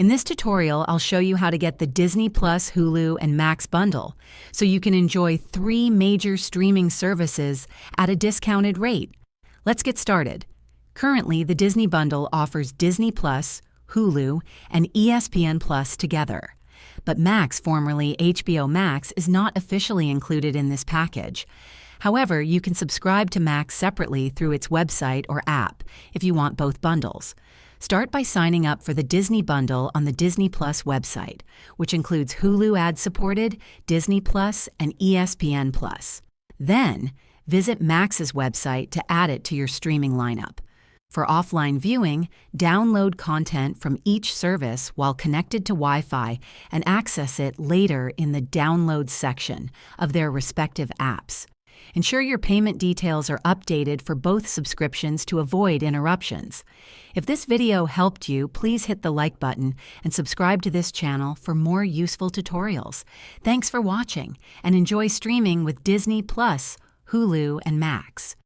In this tutorial, I'll show you how to get the Disney Plus, Hulu, and Max bundle so you can enjoy 3 major streaming services at a discounted rate. Let's get started. Currently, the Disney bundle offers Disney Plus, Hulu, and ESPN Plus together. But Max, formerly HBO Max, is not officially included in this package. However, you can subscribe to Max separately through its website or app if you want both bundles. Start by signing up for the Disney bundle on the Disney Plus website, which includes Hulu ad-supported, Disney Plus, and ESPN Plus. Then, visit Max's website to add it to your streaming lineup. For offline viewing, download content from each service while connected to Wi-Fi and access it later in the Downloads section of their respective apps. Ensure your payment details are updated for both subscriptions to avoid interruptions. If this video helped you, please hit the like button and subscribe to this channel for more useful tutorials. Thanks for watching, and enjoy streaming with Disney Plus, Hulu, and Max.